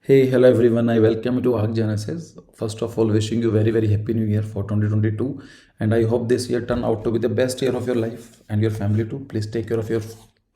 Hey, hello everyone. I welcome you to Arc Genesis. First of all, wishing you very happy new year for 2022, and I hope this year turn out to be the best year of your life and your family too. Please take care of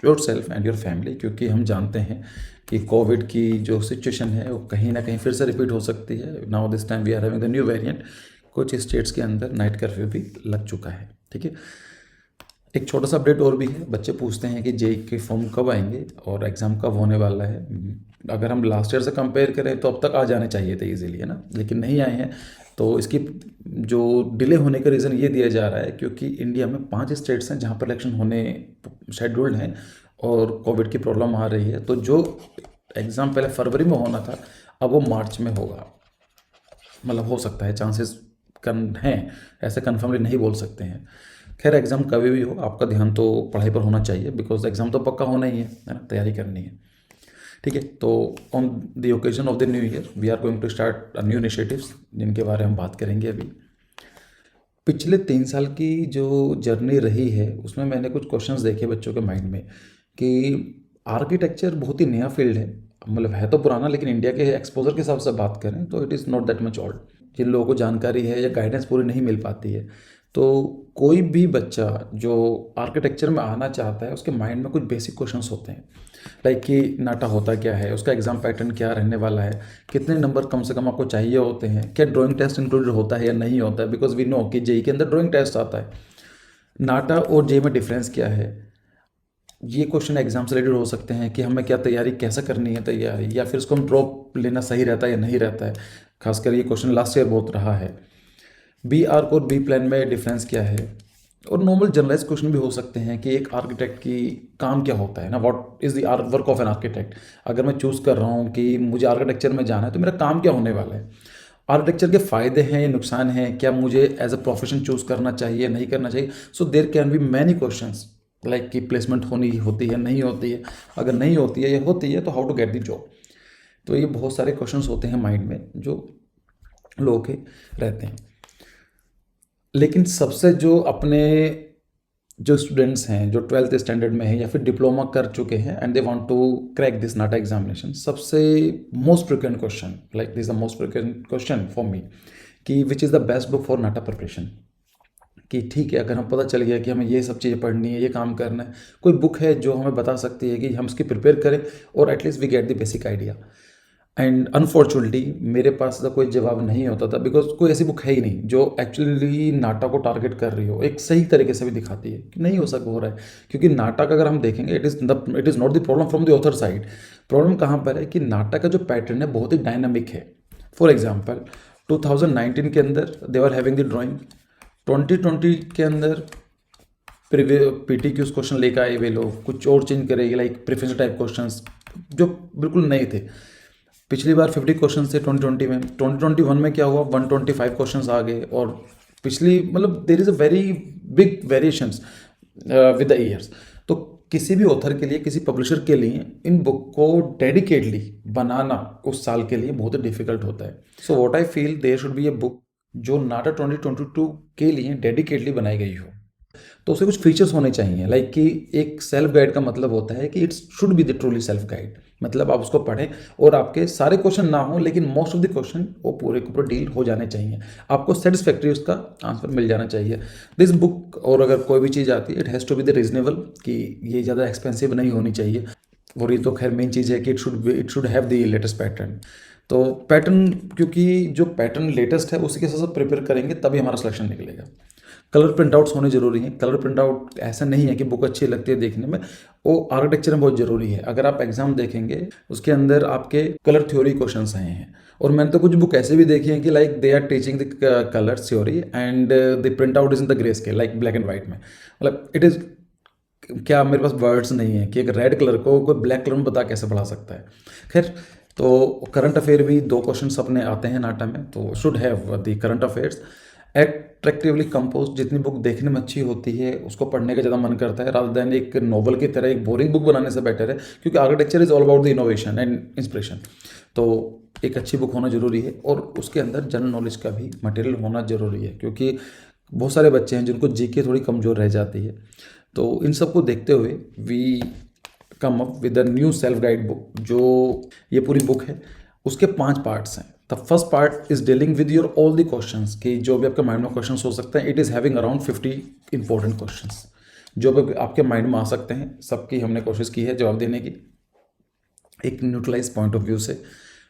yourself and your family क्योंकि हम जानते हैं कि Covid की जो situation है वो कहीं ना कहीं फिर से रिपीट हो सकती है. Now this time we are having the new variant. कुछ स्टेट्स के अंदर नाइट कर्फ्यू भी लग चुका है. ठीक है. एक छोटा सा अपडेट और भी है. बच्चे पूछते हैं कि जेई के फॉर्म कब आएंगे और एग्ज़ाम कब होने वाला है. अगर हम लास्ट ईयर से कंपेयर करें तो अब तक आ जाने चाहिए थे इजीली, है ना, लेकिन नहीं आए हैं. तो इसकी जो डिले होने का रीज़न ये दिया जा रहा है क्योंकि इंडिया में 5 स्टेट्स हैं जहाँ पर इलेक्शन होने शेड्यूल्ड हैं और कोविड की प्रॉब्लम आ रही है. तो जो एग्ज़ाम पहले फरवरी में होना था अब वो मार्च में होगा. मतलब हो सकता है, चांसेस हैं, ऐसे कन्फर्मली नहीं बोल सकते हैं. खैर, एग्ज़ाम कभी भी हो आपका ध्यान तो पढ़ाई पर होना चाहिए बिकॉज एग्ज़ाम तो पक्का होना ही है ना, तैयारी करनी है. ठीक है. तो on the occasion of the new year we are going to start new initiatives जिनके बारे में हम बात करेंगे अभी. पिछले 3 साल की जो जर्नी रही है उसमें मैंने कुछ क्वेश्चंस देखे बच्चों के माइंड में कि आर्किटेक्चर बहुत ही नया फील्ड है. मतलब है तो पुराना, लेकिन इंडिया के एक्सपोजर के हिसाब से बात करें तो it is not that much old. जिन लोगों को जानकारी है या गाइडेंस पूरी नहीं मिल पाती है, तो कोई भी बच्चा जो आर्किटेक्चर में आना चाहता है उसके माइंड में कुछ बेसिक क्वेश्चंस होते हैं. लाइक कि नाटा होता क्या है, उसका एग्ज़ाम पैटर्न क्या रहने वाला है, कितने नंबर कम से कम आपको चाहिए होते हैं, क्या ड्राइंग टेस्ट इंक्लूडेड होता है या नहीं होता है. बिकॉज वी नो कि जेई के अंदर ड्राइंग टेस्ट आता है. नाटा और जेई में डिफरेंस क्या है, ये क्वेश्चन एग्जाम से रिलेटेड हो सकते हैं कि हमें क्या तैयारी, कैसे करनी है तैयारी, या फिर उसको हम ड्रॉप लेना सही रहता है या नहीं रहता है. खासकर ये क्वेश्चन लास्ट ईयर बहुत रहा है. बी आर्क और बी प्लान में डिफरेंस क्या है. और नॉर्मल जनरलाइज क्वेश्चन भी हो सकते हैं कि एक आर्किटेक्ट की काम क्या होता है ना, what is the work of an architect. अगर मैं चूज़ कर रहा हूँ कि मुझे आर्किटेक्चर में जाना है तो मेरा काम क्या होने वाला है, आर्किटेक्चर के फ़ायदे हैं या नुकसान हैं, क्या मुझे एज अ प्रोफेशन चूज़ करना चाहिए नहीं करना चाहिए. So there can be many questions like कि प्लेसमेंट होनी होती है नहीं होती है, अगर नहीं होती है या होती है तो how to get the job. तो ये बहुत सारे क्वेश्चंस होते हैं माइंड में जो लोगों के रहते हैं. लेकिन सबसे जो अपने जो स्टूडेंट्स हैं जो 12th स्टैंडर्ड में हैं या फिर डिप्लोमा कर चुके हैं and they want to crack this NATA examination, सबसे most frequent question, like this the most frequent question for me, कि which is the best book for NATA preparation. कि ठीक है, अगर हम पता चल गया कि हमें ये सब चीज़ें पढ़नी है, ये काम करना है, कोई बुक है जो हमें बता सकती है कि हम इसकी प्रिपेयर करें और at least we get the basic idea. And unfortunately मेरे पास तो कोई जवाब नहीं होता था बिकॉज कोई ऐसी बुक है ही नहीं जो एक्चुअली नाटक को टारगेट कर रही हो, एक सही तरीके से भी दिखाती है कि नहीं हो रहा है. क्योंकि नाटक अगर हम देखेंगे it is not the problem from the author side. Problem कहाँ पर है कि नाटक का जो पैटर्न है बहुत ही डायनामिक है. फॉर एग्जाम्पल 2019 के अंदर they are having the drawing, 2020 के अंदर पीटी क्यूज क्वेश्चन लेकर आए वे लोग, कुछ और चेंज करेगी लाइक प्रेफरेंस टाइप क्वेश्चंस जो बिल्कुल नए थे. पिछली बार 50 क्वेश्चन थे 2020 में, 2021 में क्या हुआ 125 क्वेश्चन आ गए. और पिछली मतलब there is a very big variations with the years. तो किसी भी ऑथर के लिए, किसी पब्लिशर के लिए इन बुक को डेडिकेटली बनाना उस साल के लिए बहुत ही डिफिकल्ट होता है. So what I feel there should be a book जो नाटा 2022 के लिए डेडिकेटली बनाई गई हो. तो उसके कुछ फीचर्स होने चाहिए लाइक कि एक सेल्फ गाइड का मतलब होता है कि it's should be the truly self guide. मतलब आप उसको पढ़ें और आपके सारे क्वेश्चन ना हो लेकिन मोस्ट ऑफ द क्वेश्चन वो पूरे के पूरे डील हो जाने चाहिए, आपको सेटिस्फैक्ट्री उसका आंसर मिल जाना चाहिए दिस बुक. और अगर कोई भी चीज़ आती है it has to be the reasonable, कि ये ज़्यादा एक्सपेंसिव नहीं होनी चाहिए. और ये तो खैर मेन चीज़ है कि it should have the latest pattern. तो पैटर्न, क्योंकि जो पैटर्न लेटेस्ट है उसी के साथ प्रिपेयर करेंगे तभी हमारा सिलेक्शन निकलेगा. कलर प्रिंटआउट्स होने ज़रूरी हैं. कलर प्रिंटआउट ऐसा नहीं है कि बुक अच्छी लगती है देखने में, वो आर्किटेक्चर में बहुत ज़रूरी है. अगर आप एग्जाम देखेंगे उसके अंदर आपके कलर थ्योरी क्वेश्चंस आए हैं. और मैंने तो कुछ बुक ऐसे भी देखी हैं कि like they are teaching the colour theory and the print out is in the grey scale like black and white में. मतलब इट इज़, क्या मेरे पास वर्ड्स नहीं है कि एक रेड कलर को कोई ब्लैक कलर में बता कैसे पढ़ा सकता है. खैर, तो करंट अफेयर भी 2 क्वेश्चन अपने आते हैं नाटा में, तो should have the current affairs. Attractively compose, जितनी बुक देखने में अच्छी होती है उसको पढ़ने का ज़्यादा मन करता है रादर दैन एक नॉवल की तरह एक बोरिंग बुक बनाने से बेटर है. क्योंकि architecture is all about the innovation and inspiration. तो एक अच्छी बुक होना ज़रूरी है और उसके अंदर जनरल नॉलेज का भी मटेरियल होना ज़रूरी है. क्योंकि बहुत सारे बच्चे हैं जिनको जीके थोड़ी कमज़ोर रह जाती है. तो इन सबको देखते हुए we come up with a new self guide book. जो ये पूरी बुक है उसके 5 पार्ट्स हैं। The first part is dealing with your all the questions, कि जो भी आपके माइंड में क्वेश्चंस हो सकते हैं, it is having around 50 important questions जो भी आपके माइंड में आ सकते हैं, सबकी हमने कोशिश की है जवाब देने की एक न्यूट्रलाइज पॉइंट ऑफ व्यू से।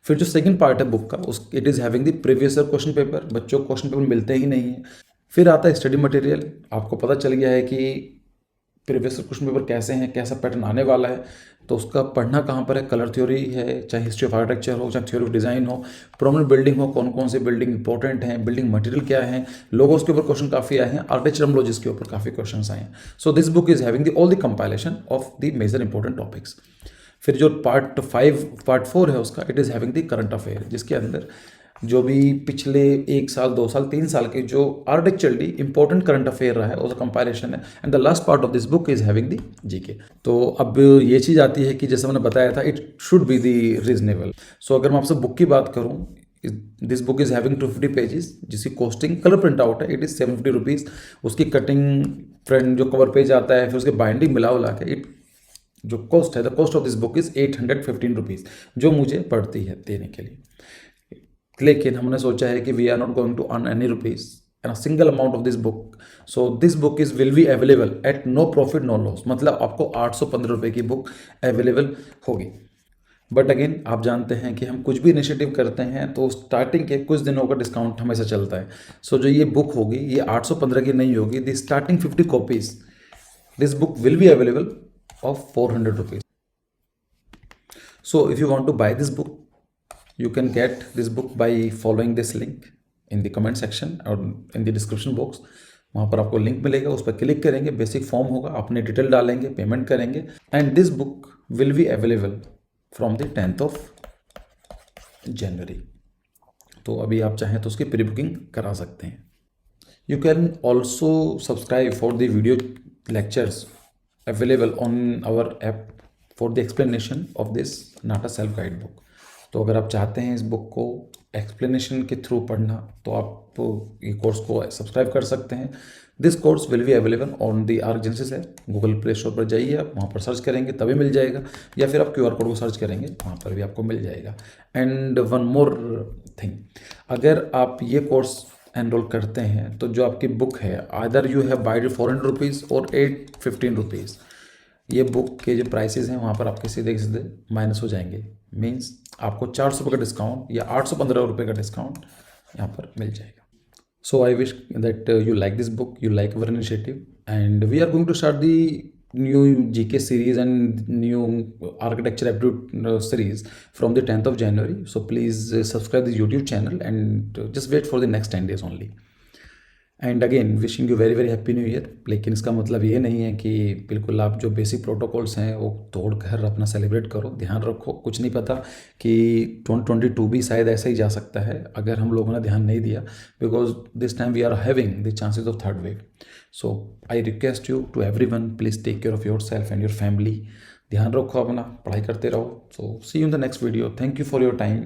फिर जो सेकंड पार्ट है बुक का, उस it is having the previous year question paper, बच्चों को क्वेश्चन पेपर मिलते ही नहीं है। फिर आता है स्टडी मटेरियल, आपको पता चल गया है कि प्रीवियस क्वेश्चन पेपर कैसे हैं, कैसा पैटर्न आने वाला है, तो उसका पढ़ना कहाँ पर है, कलर थ्योरी है, चाहे हिस्ट्री ऑफ आर्किटेक्चर हो, चाहे थ्योरी ऑफ डिज़ाइन हो, प्रोमिनेंट बिल्डिंग हो, कौन कौन से बिल्डिंग इंपॉर्टेंट हैं, बिल्डिंग मटेरियल क्या है, लोगोस के ऊपर क्वेश्चन काफ़ी आए हैं, आर्किटेक्चरमोलॉजीज के ऊपर काफ़ी क्वेश्चन आए हैं। So this book is having the all the compilation of the major important topics. फिर जो पार्ट 4 है उसका, it is having the current affair, जिसके अंदर जो भी पिछले 1 साल 2 साल 3 साल के जो आर्किटेक्चरली इंपॉर्टेंट करंट अफेयर रहा है उसका कंपाइलेशन है। And the last part of this book is having the GK. तो अब ये चीज़ आती है कि जैसे मैंने बताया था, it should be the reasonable. So अगर मैं आपसे बुक की बात करूँ, this book is having 250 pages, जिसकी कॉस्टिंग कलर प्रिंट आउट है, इट इज़ 750 रुपीज़। उसकी कटिंग फ्रंट जो कवर पेज आता है, फिर उसके बाइंडिंग मिला उला के जो कॉस्ट है, the cost of this book is 815 rupees, जो मुझे पड़ती है देने के लिए। लेकिन हमने सोचा है कि we are not going to earn any rupees an a single amount of this book. So this book is will be available at no profit no loss, मतलब आपको 815 रुपये की बुक अवेलेबल होगी। बट अगेन आप जानते हैं कि हम कुछ भी इनिशिएटिव करते हैं तो स्टार्टिंग के कुछ दिनों का डिस्काउंट हमेशा चलता है। सो जो ये बुक होगी ये 815 की नहीं होगी, the starting 50 copies this book will be available of 400 rupees. So if you want to buy this book, you can get this book by following this link in the comment section और in the description box। वहाँ पर आपको link मिलेगा, उस पर click करेंगे, basic form होगा, अपने डिटेल डालेंगे, पेमेंट करेंगे, and this book will be available from the 10th of January. तो अभी आप चाहें तो उसकी प्री बुकिंग करा सकते हैं। You can also subscribe for the video lectures available on our app for the explanation of this NATA self guide book. तो अगर आप चाहते हैं इस बुक को एक्सप्लेनेशन के थ्रू पढ़ना, तो आप ये कोर्स को सब्सक्राइब कर सकते हैं। This course will be available on the ArcGenesis है, गूगल प्ले स्टोर पर जाइए, आप वहाँ पर सर्च करेंगे तभी मिल जाएगा, या फिर आप QR कोड को सर्च करेंगे, वहाँ पर भी आपको मिल जाएगा। एंड वन मोर थिंग, अगर आप ये कोर्स एनरोल करते हैं तो जो आपकी बुक है, either you have wide 400 rupees और 815 रुपीज़, ये बुक के जो प्राइसेस हैं वहाँ पर आपके सीधे सीधे माइनस हो जाएंगे। मीन्स आपको 400 रुपये का डिस्काउंट या 815 रुपये का डिस्काउंट यहाँ पर मिल जाएगा। So I wish that you like this book, you like our initiative, and we are going to start the new GK series and new architecture aptitude series from the 10th of January. So please subscribe the YouTube channel and just wait for the next 10 days only. And again wishing you very very happy new year. लेकिन इसका मतलब ये नहीं है कि बिल्कुल आप जो बेसिक प्रोटोकॉल्स हैं वो तोड़ कर अपना सेलिब्रेट करो। ध्यान रखो, कुछ नहीं पता कि 2022 भी शायद ऐसा ही जा सकता है अगर हम लोगों ने ध्यान नहीं दिया, because this time we are having the chances of third wave. So I request you to everyone, please take care of your self and your family. ध्यान रखो अपना, पढ़ाई करते रहो। So see you in the next video. Thank you for your time.